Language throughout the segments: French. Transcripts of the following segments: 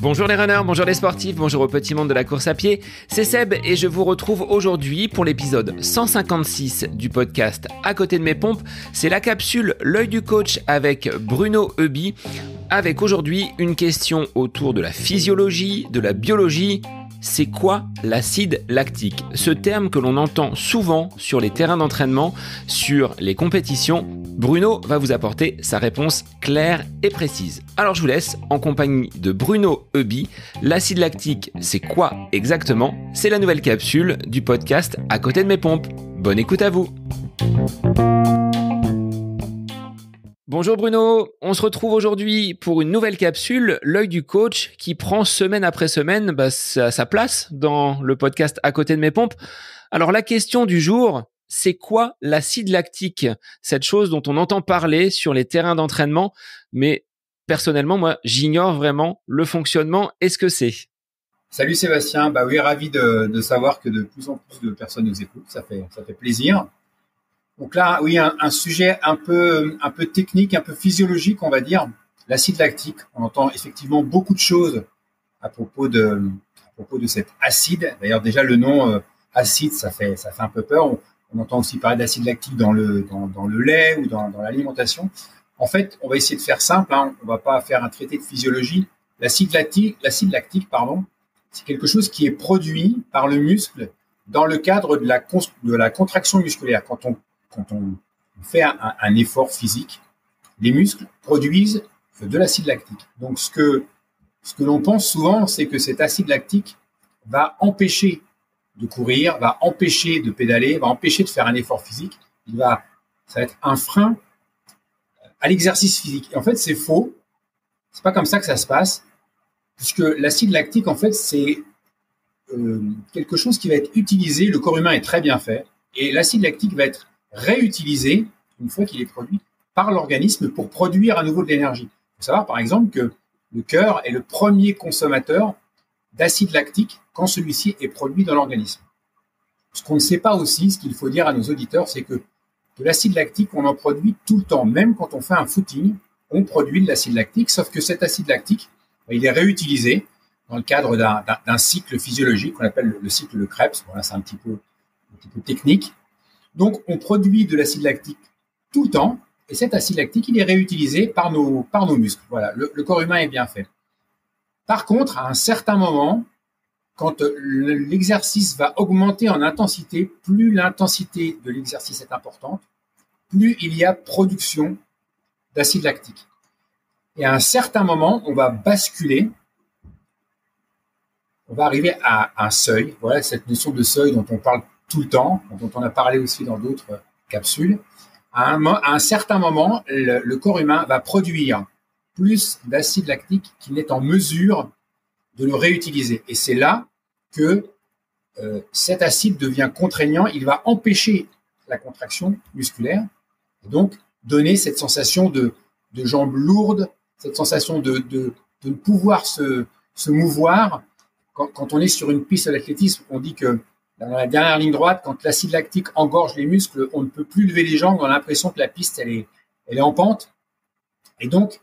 Bonjour les runners, bonjour les sportifs, bonjour au petit monde de la course à pied, c'est Seb et je vous retrouve aujourd'hui pour l'épisode 156 du podcast À côté de mes pompes. C'est la capsule L'œil du coach avec Bruno Heuby, avec aujourd'hui une question autour de la physiologie, de la biologie. C'est quoi l'acide lactique ? Ce terme que l'on entend souvent sur les terrains d'entraînement, sur les compétitions. Bruno va vous apporter sa réponse claire et précise. Alors je vous laisse en compagnie de Bruno Heuby. L'acide lactique, c'est quoi exactement ? C'est la nouvelle capsule du podcast À côté de mes pompes. Bonne écoute à vous. Bonjour Bruno, on se retrouve aujourd'hui pour une nouvelle capsule, l'œil du coach, qui prend semaine après semaine sa place dans le podcast À côté de mes pompes. Alors la question du jour, c'est quoi l'acide lactique ? Cette chose dont on entend parler sur les terrains d'entraînement, mais personnellement, moi, j'ignore vraiment le fonctionnement et ce que c'est. Salut Sébastien, oui, ravi de savoir que de plus en plus de personnes nous écoutent, ça fait plaisir. Donc là, oui, un sujet un peu technique, un peu physiologique, on va dire, l'acide lactique. On entend effectivement beaucoup de choses à propos de cet acide. D'ailleurs, déjà le nom acide, ça fait un peu peur. On entend aussi parler d'acide lactique dans le lait ou dans l'alimentation. En fait, on va essayer de faire simple. On va pas faire un traité de physiologie. L'acide lactique, c'est quelque chose qui est produit par le muscle dans le cadre de la contraction musculaire. Quand on fait un effort physique, les muscles produisent de l'acide lactique. Donc, ce que l'on pense souvent, c'est que cet acide lactique va empêcher de courir, va empêcher de pédaler, va empêcher de faire un effort physique. Ça va être un frein à l'exercice physique. Et en fait, c'est faux. C'est pas comme ça que ça se passe, puisque l'acide lactique, en fait, c'est quelque chose qui va être utilisé. Le corps humain est très bien fait, et l'acide lactique va être réutilisé une fois qu'il est produit par l'organisme pour produire à nouveau de l'énergie. Il faut savoir par exemple que le cœur est le premier consommateur d'acide lactique quand celui-ci est produit dans l'organisme. Ce qu'on ne sait pas aussi, ce qu'il faut dire à nos auditeurs, c'est que de l'acide lactique, on en produit tout le temps. Même quand on fait un footing, on produit de l'acide lactique, sauf que cet acide lactique, il est réutilisé dans le cadre d'un cycle physiologique qu'on appelle le cycle de Krebs. Voilà, c'est un petit peu technique. Donc, on produit de l'acide lactique tout le temps, et cet acide lactique, il est réutilisé par nos muscles. Voilà, le corps humain est bien fait. Par contre, à un certain moment, quand l'exercice va augmenter en intensité, plus l'intensité de l'exercice est importante, plus il y a production d'acide lactique. Et à un certain moment, on va basculer, on va arriver à un seuil. Voilà cette notion de seuil dont on parle tout le temps, dont on a parlé aussi dans d'autres capsules. À un certain moment, le corps humain va produire plus d'acide lactique qu'il n'est en mesure de le réutiliser. Et c'est là que cet acide devient contraignant. Il va empêcher la contraction musculaire et donc donner cette sensation de jambes lourdes, cette sensation de ne pouvoir se mouvoir. Quand on est sur une piste d'athlétisme, on dit que dans la dernière ligne droite, quand l'acide lactique engorge les muscles, on ne peut plus lever les jambes, on a l'impression que la piste elle est en pente. Et donc,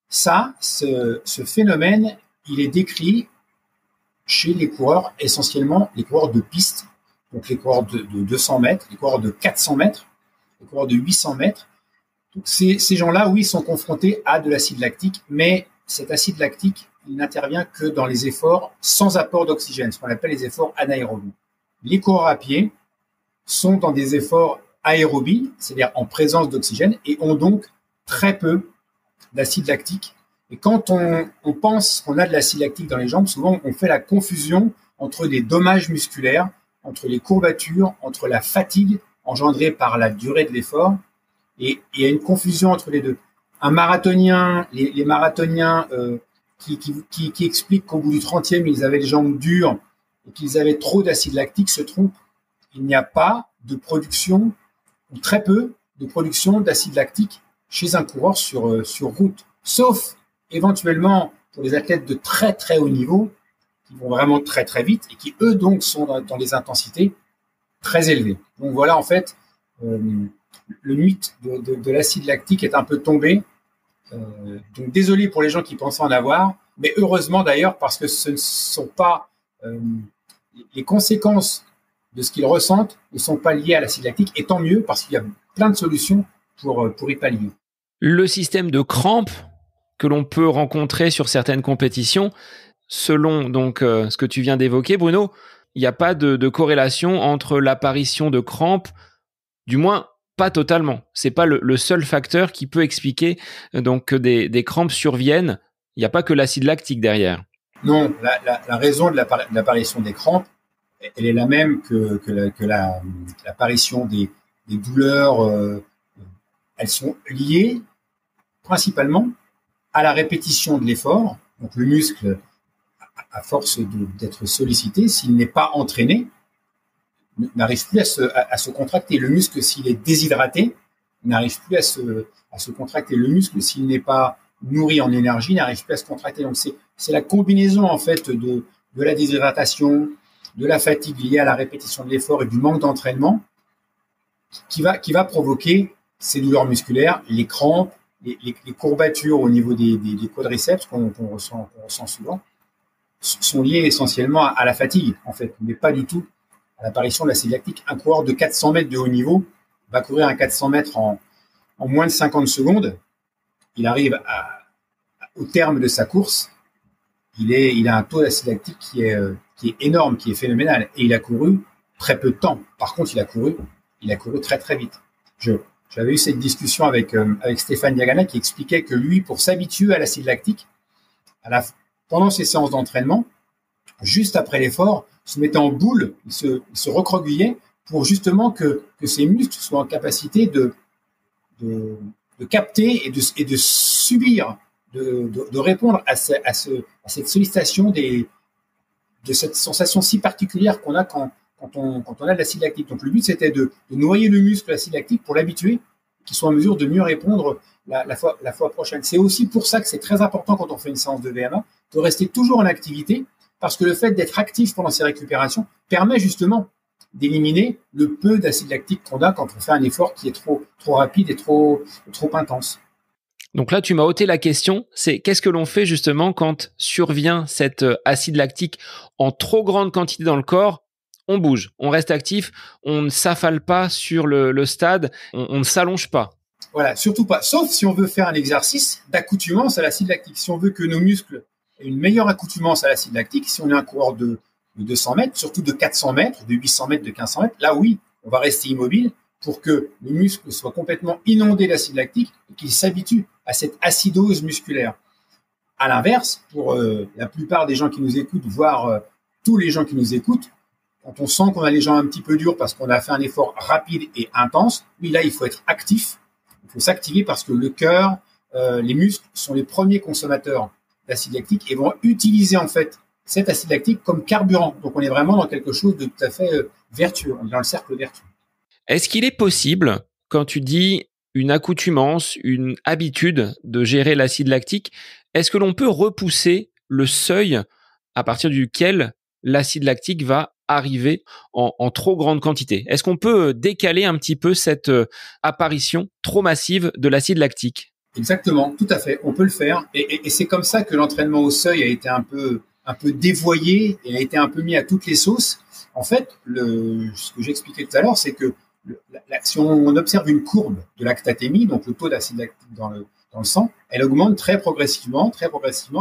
ce phénomène, il est décrit chez les coureurs, essentiellement les coureurs de piste, donc les coureurs de 200 mètres, les coureurs de 400 mètres, les coureurs de 800 mètres. Donc, ces gens-là, oui, sont confrontés à de l'acide lactique, mais cet acide lactique, il n'intervient que dans les efforts sans apport d'oxygène, ce qu'on appelle les efforts anaérobies. Les coureurs à pied sont dans des efforts aérobies, c'est-à-dire en présence d'oxygène, et ont donc très peu d'acide lactique. Et quand on pense qu'on a de l'acide lactique dans les jambes, souvent on fait la confusion entre les dommages musculaires, entre les courbatures, entre la fatigue engendrée par la durée de l'effort, et il y a une confusion entre les deux. Un marathonien, les marathoniens qui expliquent qu'au bout du 30e, ils avaient les jambes dures et qu'ils avaient trop d'acide lactique se trompent. Il n'y a pas de production, ou très peu de production d'acide lactique chez un coureur sur route, sauf éventuellement pour les athlètes de très très haut niveau qui vont vraiment très très vite et qui eux donc sont dans des intensités très élevées. Donc voilà, en fait, le mythe de l'acide lactique est un peu tombé Donc désolé pour les gens qui pensent en avoir, mais heureusement d'ailleurs parce que ce ne sont pas les conséquences de ce qu'ils ressentent ne sont pas liées à l'acide lactique, et tant mieux parce qu'il y a plein de solutions pour y pallier. Le système de crampes que l'on peut rencontrer sur certaines compétitions, selon donc ce que tu viens d'évoquer, Bruno, il n'y a pas de corrélation entre l'apparition de crampes, du moins pas totalement. C'est pas le seul facteur qui peut expliquer donc que des crampes surviennent. Il n'y a pas que l'acide lactique derrière. Non, la raison de l'apparition des crampes, elle est la même que l'apparition des douleurs. Elles sont liées principalement à la répétition de l'effort. Donc le muscle, à force d'être sollicité, s'il n'est pas entraîné, n'arrive plus à se contracter. Le muscle, s'il est déshydraté, n'arrive plus à se contracter. Le muscle, s'il n'est pas nourri en énergie, n'arrive plus à se contracter. Donc c'est la combinaison en fait de la déshydratation, de la fatigue liée à la répétition de l'effort et du manque d'entraînement qui va provoquer ces douleurs musculaires, les crampes, les courbatures au niveau des quadriceps qu'on ressent souvent, sont liées essentiellement à la fatigue, en fait, mais pas du tout à l'apparition de l'acide lactique. Un coureur de 400 mètres de haut niveau va courir un 400 mètres en moins de 50 secondes. Il arrive au terme de sa course, il a un taux d'acide lactique qui est énorme, qui est phénoménal, et il a couru très peu de temps. Par contre, il a couru très très vite. J'avais eu cette discussion avec Stéphane Diagana qui expliquait que lui, pour s'habituer à l'acide lactique, pendant ses séances d'entraînement, juste après l'effort, se mettait en boule, il se recroquevillait pour justement que ses muscles soient en capacité de capter et de subir, de répondre à cette sollicitation de cette sensation si particulière qu'on a quand on a de l'acide lactique. Donc le but, c'était de noyer le muscle à l'acide lactique pour l'habituer, qu'il soit en mesure de mieux répondre la fois prochaine. C'est aussi pour ça que c'est très important quand on fait une séance de VMA de rester toujours en activité, parce que le fait d'être actif pendant ces récupérations permet justement d'éliminer le peu d'acide lactique qu'on a quand on fait un effort qui est trop rapide et trop intense. Donc là, tu m'as ôté la question, c'est qu'est-ce que l'on fait justement quand survient cet acide lactique en trop grande quantité dans le corps? On bouge, on reste actif, on ne s'affale pas sur le stade, on ne s'allonge pas. Voilà, surtout pas. Sauf si on veut faire un exercice d'accoutumance à l'acide lactique. Si on veut que nos muscles aient une meilleure accoutumance à l'acide lactique, si on est un coureur de 200 mètres, surtout de 400 mètres, de 800 mètres, de 1500 mètres, là oui, on va rester immobile pour que le muscle soit complètement inondé d'acide lactique et qu'il s'habitue à cette acidose musculaire. À l'inverse, pour la plupart des gens qui nous écoutent, voire tous les gens qui nous écoutent, quand on sent qu'on a les jambes un petit peu dures parce qu'on a fait un effort rapide et intense, oui, là, il faut être actif. Il faut s'activer parce que le cœur, les muscles sont les premiers consommateurs d'acide lactique et vont utiliser en fait cet acide lactique comme carburant. Donc, on est vraiment dans quelque chose de tout à fait vertueux. On est dans le cercle vertueux. Est-ce qu'il est possible, quand tu dis une accoutumance, une habitude de gérer l'acide lactique, est-ce que l'on peut repousser le seuil à partir duquel l'acide lactique va arriver en trop grande quantité? Est-ce qu'on peut décaler un petit peu cette apparition trop massive de l'acide lactique? Exactement, tout à fait. On peut le faire. Et c'est comme ça que l'entraînement au seuil a été un peu dévoyé et a été un peu mis à toutes les sauces. En fait, ce que j'expliquais tout à l'heure, c'est que si on observe une courbe de lactatémie, donc le taux d'acide lactique dans le sang, elle augmente très progressivement,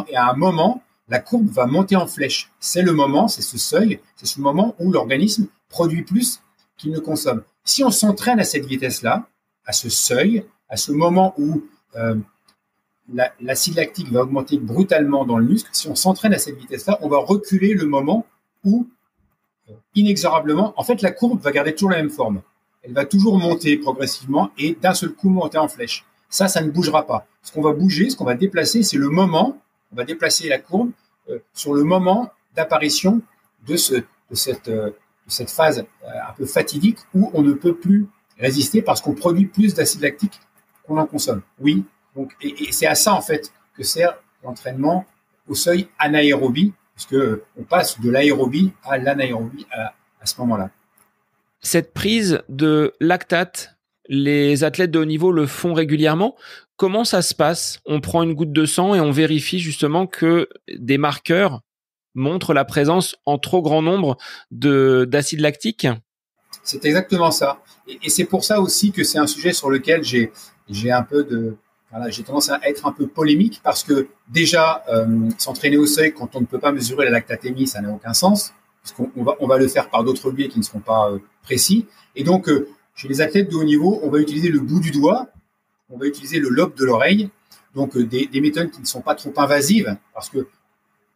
et à un moment, la courbe va monter en flèche. C'est le moment, c'est ce seuil, c'est ce moment où l'organisme produit plus qu'il ne consomme. Si on s'entraîne à cette vitesse-là, à ce seuil, à ce moment où l'acide lactique va augmenter brutalement dans le muscle, si on s'entraîne à cette vitesse-là, on va reculer le moment où, inexorablement, en fait, la courbe va garder toujours la même forme. Elle va toujours monter progressivement et d'un seul coup monter en flèche. Ça ne bougera pas. Ce qu'on va bouger, ce qu'on va déplacer, c'est le moment. On va déplacer la courbe sur le moment d'apparition de cette phase un peu fatidique où on ne peut plus résister parce qu'on produit plus d'acide lactique qu'on en consomme. Oui, donc, et c'est à ça en fait que sert l'entraînement au seuil anaérobie, puisque on passe de l'aérobie à l'anaérobie à ce moment-là. Cette prise de lactate Les athlètes de haut niveau le font régulièrement. Comment ça se passe ? On prend une goutte de sang et on vérifie justement que des marqueurs montrent la présence en trop grand nombre d'acide lactique ? C'est exactement ça. Et c'est pour ça aussi que c'est un sujet sur lequel j'ai tendance à être un peu polémique, parce que déjà, s'entraîner au seuil quand on ne peut pas mesurer la lactatémie, ça n'a aucun sens, parce qu'on va le faire par d'autres biais qui ne seront pas précis. Et donc, chez les athlètes de haut niveau, on va utiliser le bout du doigt, on va utiliser le lobe de l'oreille, donc des méthodes qui ne sont pas trop invasives, parce que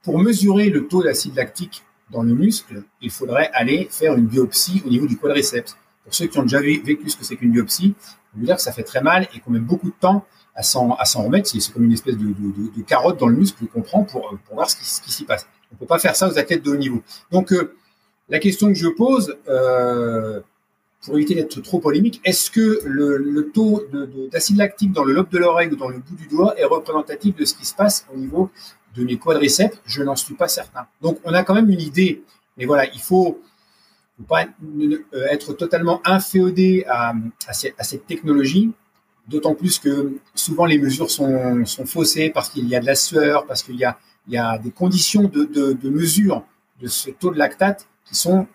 pour mesurer le taux d'acide lactique dans le muscle, il faudrait aller faire une biopsie au niveau du quadriceps. Pour ceux qui ont déjà vécu ce que c'est qu'une biopsie, on veut dire que ça fait très mal et qu'on met beaucoup de temps à s'en remettre. C'est comme une espèce de carotte dans le muscle qu'on prend pour voir ce qui s'y passe. On ne peut pas faire ça aux athlètes de haut niveau. Donc, la question que je pose, pour éviter d'être trop polémique, est-ce que le taux d'acide lactique dans le lobe de l'oreille ou dans le bout du doigt est représentatif de ce qui se passe au niveau de mes quadriceps? Je n'en suis pas certain. Donc, on a quand même une idée. Mais voilà, il faut pas être totalement inféodé à cette technologie, d'autant plus que souvent les mesures sont faussées parce qu'il y a de la sueur, parce qu'il y a des conditions de mesure de ce taux de lactate qui sont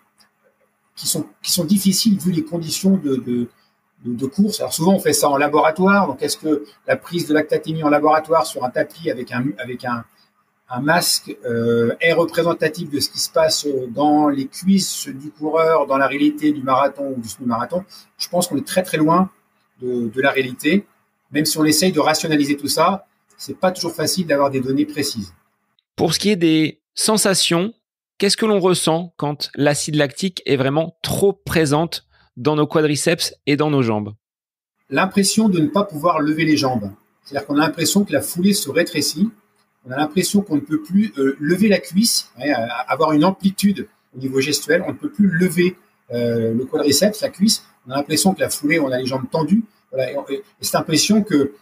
difficiles vu les conditions de course. Alors souvent on fait ça en laboratoire. Donc est-ce que la prise de lactatémie en laboratoire sur un tapis avec un masque est représentatif de ce qui se passe dans les cuisses du coureur, dans la réalité du marathon ou du semi-marathon? Je pense qu'on est très très loin de la réalité. Même si on essaye de rationaliser tout ça, c'est pas toujours facile d'avoir des données précises. Pour ce qui est des sensations, qu'est-ce que l'on ressent quand l'acide lactique est vraiment trop présente dans nos quadriceps et dans nos jambes? L'impression de ne pas pouvoir lever les jambes. C'est-à-dire qu'on a l'impression que la foulée se rétrécit. On a l'impression qu'on ne peut plus lever la cuisse, avoir une amplitude au niveau gestuel. On ne peut plus lever le quadriceps, la cuisse. On a l'impression que la foulée, on a les jambes tendues. Voilà, et cette impression que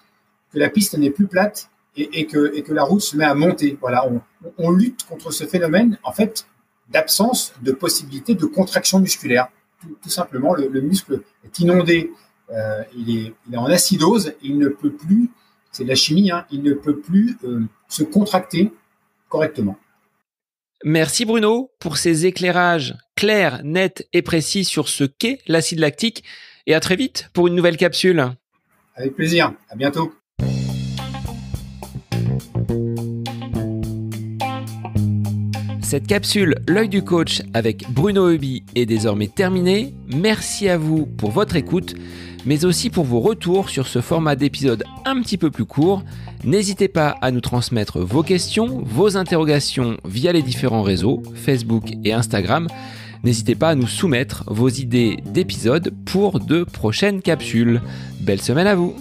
la piste n'est plus plate et que la route se met à monter. Voilà, on lutte contre ce phénomène, en fait, d'absence de possibilité de contraction musculaire. Tout simplement, le muscle est inondé, il est en acidose, il ne peut plus, c'est de la chimie, il ne peut plus se contracter correctement. Merci Bruno pour ces éclairages clairs, nets et précis sur ce qu'est l'acide lactique, et à très vite pour une nouvelle capsule. Avec plaisir, à bientôt. Cette capsule L'œil du coach avec Bruno Heuby est désormais terminée. Merci à vous pour votre écoute, mais aussi pour vos retours sur ce format d'épisode un petit peu plus court. N'hésitez pas à nous transmettre vos questions, vos interrogations via les différents réseaux, Facebook et Instagram. N'hésitez pas à nous soumettre vos idées d'épisodes pour de prochaines capsules. Belle semaine à vous!